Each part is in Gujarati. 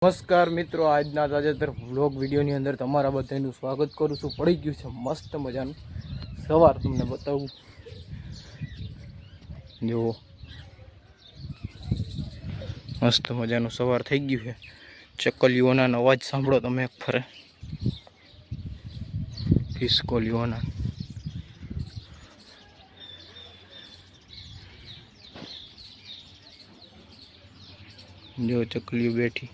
નમસ્કાર મિત્રો, આજના તાજેતર વ્લોગ વિડીયોની અંદર તમારા બધાનું સ્વાગત કરું છું। પડી ગયું છે મસ્ત મજાનું સવાર, તમને બતાવું જો મસ્ત મજાનું સવાર થઈ ગયું છે। ચકલીઓના અવાજ સાંભળો તમે એક ફરે, ખિસકોલીઓના જો ચકલીઓ બેઠી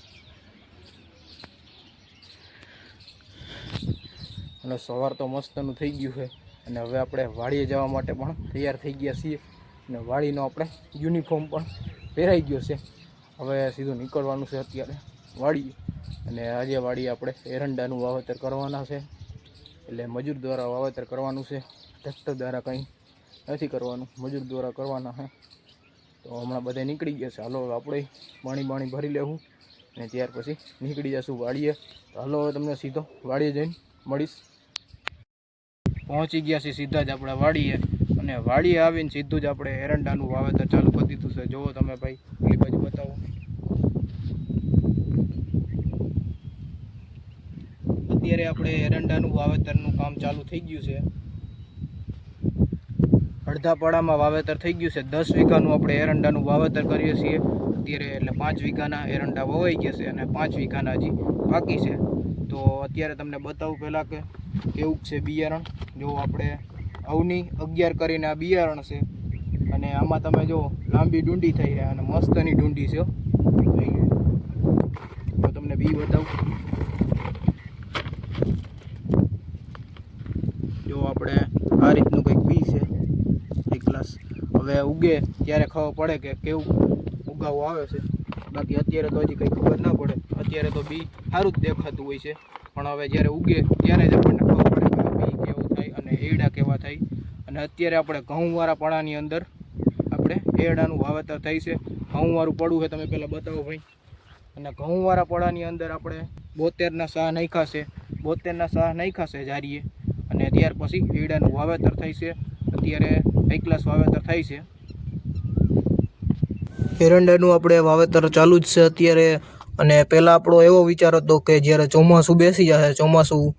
અને સવાર તો મસ્તનું થઈ ગયું છે। અને હવે આપણે વાડીએ જવા માટે પણ તૈયાર થઈ ગયા છીએ અને વાડીનો આપણે યુનિફોર્મ પણ પહેરાઈ ગયો છે। હવે સીધું નીકળવાનું છે અત્યારે વાડીએ। અને આજે વાડીએ આપણે એરંડાનું વાવેતર કરવાના છે, એટલે મજૂર દ્વારા વાવેતર કરવાનું છે। ટ્રેક્ટર દ્વારા કંઈ નથી કરવાનું, મજૂર દ્વારા કરવાના છે। તો હમણાં બધા નીકળી ગયા છે। હાલો આપણે પાણી ભરી લેવું અને ત્યાર પછી નીકળી જશું વાડીએ। તો હાલો હવે તમને સીધો વાડીએ જઈને મળીશ। પહોંચી ગયા છીએ સીધા જ આપણે વાડીએ, અને વાડીએ આવીને સીધું જ આપણે એરંડાનું વાવેતર ચાલુ કરી દીધું છે। જુઓ તમે ભાઈ, પેલી બાજુ બતાવો। અત્યારે આપણે એરંડાનું વાવેતરનું કામ ચાલુ થઈ ગયું છે। અડધા પાડામાં વાવેતર થઈ ગયું છે। 10 વીઘાનું આપણે એરંડાનું વાવેતર કરીએ છીએ અત્યારે, એટલે 5 વીઘાના એરંડા વવાઈ ગયા છે અને 5 વીઘાના હજી બાકી છે। તો અત્યારે તમને બતાવું પહેલાં કે કેવું છે બિયારણ। જો આપણે અવની 11 કરીને આ બિયારણ છે, અને આમાં તમે જો લાંબી ડુંડી થઈ છે અને મસ્તની ડુંડી છે। તો તમને બી બતાવું, જો આપણે આ રીતનું કંઈક બી છે એક ગ્લાસ। હવે ઉગે ત્યારે ખબર પડે કે કેવું ઉગાવો આવે છે, બાકી અત્યારે તો હજી કંઈ ખબર ના પડે। અત્યારે તો બી સારું જ દેખાતું હોય છે, પણ હવે જ્યારે ઉગે ત્યારે જ આપણને ખબર પડે કે બી કેવું થાય અને એરડા કેવા થાય। અને અત્યારે આપણે ઘઉંવાળા પાડાની અંદર આપણે એરડાનું વાવેતર થાય છે। ઘઉંવાળું પડવું છે, તમે પહેલાં બતાવો ભાઈ। અને ઘઉંવાળા પાડાની અંદર આપણે 72ના સાહ નાખ્યા છે, 72ના સાહ નાખ્યા છે જારીએ, અને ત્યાર પછી એરડાનું વાવેતર થાય છે। અત્યારે એક ગ્લાસ વાવેતર થાય છે, એરંડાનું આપણે વાવેતર ચાલુ જ છે અત્યારે। અને પહેલાં આપણો એવો વિચાર હતો કે જ્યારે ચોમાસું બેસી જશે, ચોમાસું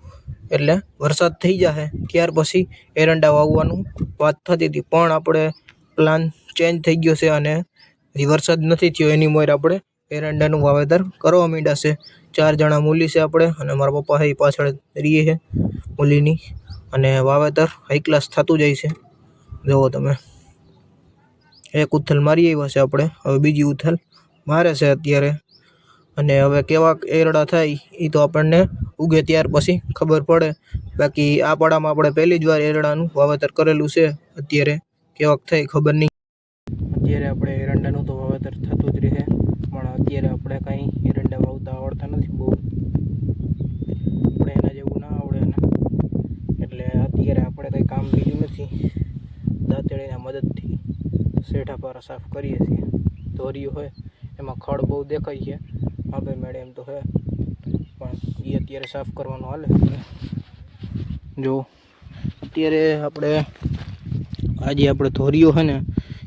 એટલે વરસાદ થઈ જશે ત્યાર પછી એરંડા વાવવાનું વાત થતી હતી, પણ આપણે પ્લાન ચેન્જ થઈ ગયો છે અને વરસાદ નથી થયો એની મોર આપણે એરંડાનું વાવેતર કરવા માંડ્યા છે। 4 જણા મૂલી છે આપણે, અને મારા પપ્પા એ પાછળ રીએ છે મૂલીની, અને વાવેતર હાઈ ક્લાસ થતું જાય છે। જુઓ તમે, એક ઉથલ મારી આવ્યા છે આપણે, હવે બીજી ઉથલ મારે છે અત્યારે। અને હવે કેવા એરડા થાય એ તો આપણને ઉગે ત્યાર પછી ખબર પડે। બાકી આ પાડામાં આપણે પહેલી જ વાર એરડાનું વાવેતર કરેલું છે, અત્યારે કેવાક થાય ખબર નહીં। અત્યારે આપણે એરંડાનું તો વાવેતર થતું જ રહે, પણ અત્યારે આપણે કાંઈ એરંડા વાવતા આવડતા નથી બહુ, આપણે એના જેવું ના આવડે ને, એટલે અત્યારે આપણે કંઈ કામ બીજું નથી, દાંતેડીના મદદથી શેઠા પારા સાફ કરીએ છીએ। ધોરિયું હોય એમાં ખડ બહુ દેખાય છે, આપે મેળે એમ તો હે, પણ એ અત્યારે સાફ કરવાનું હાલે। જો અત્યારે આજે આપણે ધોરિયો છે ને,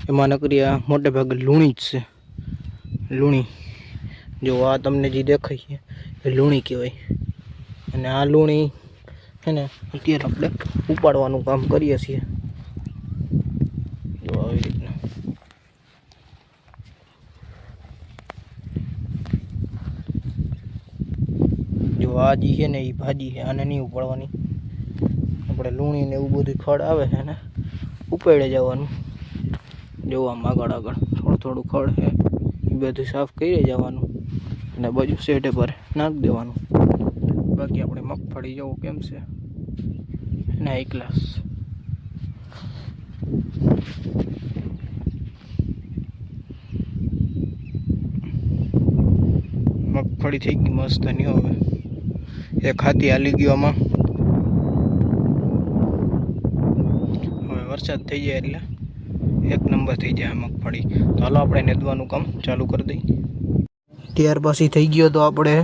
એમાં નકરી આ મોટે ભાગે લૂણી જ છે, લૂણી। જો આ તમને જે દેખાય છે એ લૂણી કહેવાય, અને આ લૂણી છે ને અત્યારે આપણે ઉપાડવાનું કામ કરીએ છીએ। જો આવી રીતના, જો આ જે છે ને એ ભાજી છે, આને નહીં ઉપાડવાની, આપણે લૂણી ને એવું બધું ખડ આવે છે ને ઉપાડે જવાનું। જો આમ આગળ થોડું ખડ છે એ બધું સાફ કરી જવાનું, અને બાજુ શેઢે પર નાખી દેવાનું। બાકી આપણે મગફળી જેવું કેમ છે એના એક ગ્લાસ, મગફળી થઈ ગઈ મસ્ત નહીં, હવે એક હાથી હાલી ગયો આમાં। હવે વરસાદ થઈ જાય એટલે એક નંબર થઈ જાય મગફળી। તો હાલો આપણે નેદવાનું કામ ચાલુ કરી દઈએ। ત્યાર પછી થઈ ગયો તો આપણે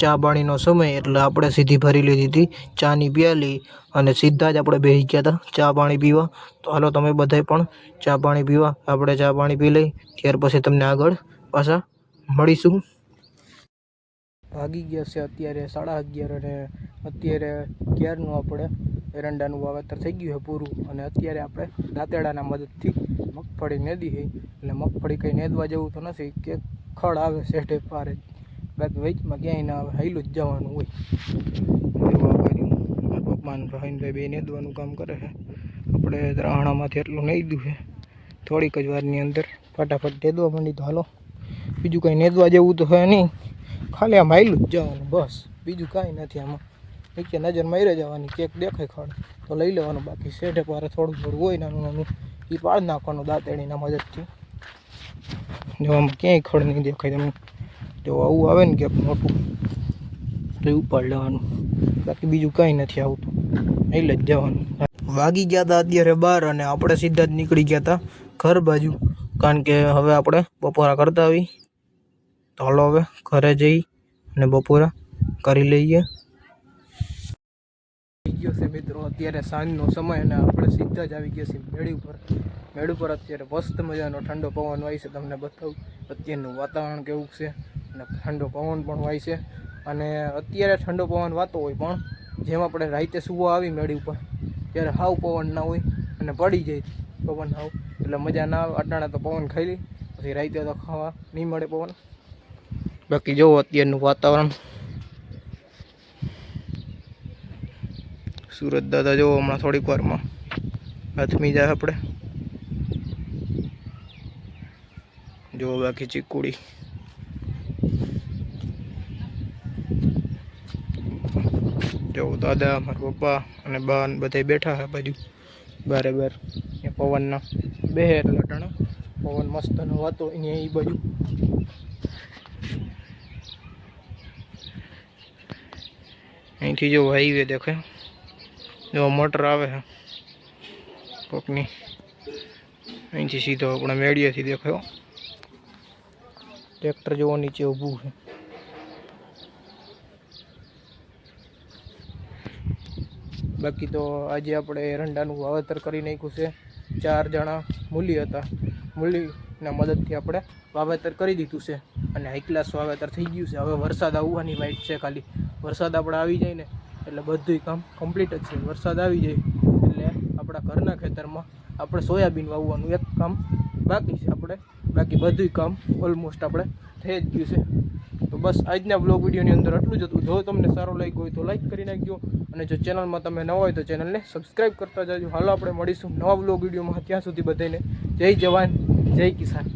ચા પાણીનો સમય, એટલે આપણે સીધી ભરી લીધી હતી ચાની પ્યાલી, અને સીધા જ આપણે બેસી ગયા હતા ચા પાણી પીવા। તો હાલો તમે બધાય પણ ચા પાણી પીવા, આપણે ચા પાણી પી લઈ ત્યાર પછી તમને આગળ પાછા મળીશું। ભાગી ગયા છે અત્યારે 11:30 અને અત્યારે ક્યારનું આપણે એરંડાનું વાવેતર થઈ ગયું છે પૂરું. અને અત્યારે આપણે દાંતેડાના મદદથી મગફળી નેદી છે. એટલે મગફળી કંઈ નેદવા જેવું તો નથી કે ખડ આવે શેઠે પારે જ, બાકી વેચમાં ક્યાંય ના આવે, હાઈલું જ જવાનું હોય. એવા બાજુ મારા પપ્પા અને ભાઈ બે નેદવાનું કામ કરે છે. આપણે ત્રાણામાંથી એટલું નેદ્યું છે થોડીક જ વારની અંદર, ફટાફટ નેદવા માંડી. તો હાલો, બીજું કંઈ નેદવા જેવું તો હોય નહીં, ખાલી આમ હાઈલું જ જવાનું બસ, બીજું કાંઈ નથી આમાં. નીચે નજર મારી જવાની, કેક દેખાય ખડ તો લઈ લેવાનું, બાકી શેઠે પારે થોડું થોડું હોય નાનું નાનું એ પાડ નાખવાનું દાંતેડીના મદદથી. જો આમાં ક્યાંય ખડ નહીં દેખાય તમને, જો આવું આવે ને કે મોટું તો ઉપાડ લેવાનું, બાકી બીજું કાંઈ નથી આવતું, હાઈલ જ જવાનું. વાગી ગયા હતા અત્યારે 12 અને આપણે સીધા જ નીકળી ગયા હતા ઘર બાજુ, કારણ કે હવે આપણે બપોરા કરતા આવી. તો હાલો હવે ઘરે જઈ અને બપોરા કરી લઈએ. આવી ગયો છે મિત્રો અત્યારે સાંજનો સમય અને આપણે સીધા જ આવી ગયા છીએ મેળી ઉપર. મેળ ઉપર અત્યારે મસ્ત મજાનો ઠંડો પવન વાય છે. તમને બતાવું અત્યારનું વાતાવરણ કેવું છે અને ઠંડો પવન પણ વાય છે. અને અત્યારે ઠંડો પવન વાતો હોય પણ જેમ આપણે રાતે સુવા આવી મેળી ઉપર ત્યારે હાવ પવન ના હોય અને પડી જાય પવન હાવ, એટલે મજા ના આવે. અટાણે તો પવન ખાઈ લઈ, પછી રાતે તો ખાવા નહીં મળે પવન. બાકી જોવો અત્યારનું વાતાવરણ, સુરત દાદા જોવો હમણાં થોડીક વારમાં હાથમી જાય આપણે. જો બાકી ચીકુડી જો દાદા, મારા પપ્પા અને બા બધા બેઠા છે બાજુ બારે બાર. એ પવનના બે એટલે અટાણે પવન મસ્તનો વાતો અહીંયા એ બાજુ. અહીંથી જો હાઈવે દેખાય, જો મોટર આવે છે કોકની, અહીંથી સીધો આપણા મેળિયાથી દેખાયો. ટ્રેક્ટર જોવો નીચે ઊભું છે. બાકી તો આજે આપણે એરંડાનું વાવેતર કરી નાખ્યું છે. 4 જણા મૂલી હતા, મૂલીના મદદથી આપણે વાવેતર કરી દીધું છે અને હાઈ ક્લાસ વાવેતર થઈ ગયું છે. હવે વરસાદ આવવાની વાઇટ છે, ખાલી વરસાદ આપણે આવી જાય ને એટલે બધું કામ કમ્પ્લીટ જ છે. વરસાદ આવી જાય એટલે આપણા ઘરના ખેતરમાં આપણે સોયાબીન વાવવાનું એક કામ બાકી છે આપણે, બાકી બધું કામ ઓલમોસ્ટ આપણે થઈ જ ગયું છે. તો બસ આજના બ્લોગ વિડીયોની અંદર આટલું જ હતું. જો તમને સારો લાગ્યો હોય તો લાઈક કરી નાખજો અને જો ચેનલમાં તમે નવા હોય તો ચેનલને સબસ્ક્રાઈબ કરતા જાજો. હાલો આપણે મળીશું નવા બ્લોગ વિડીયોમાં. ત્યાં સુધી બધાને જય જવાન જય કિસાન.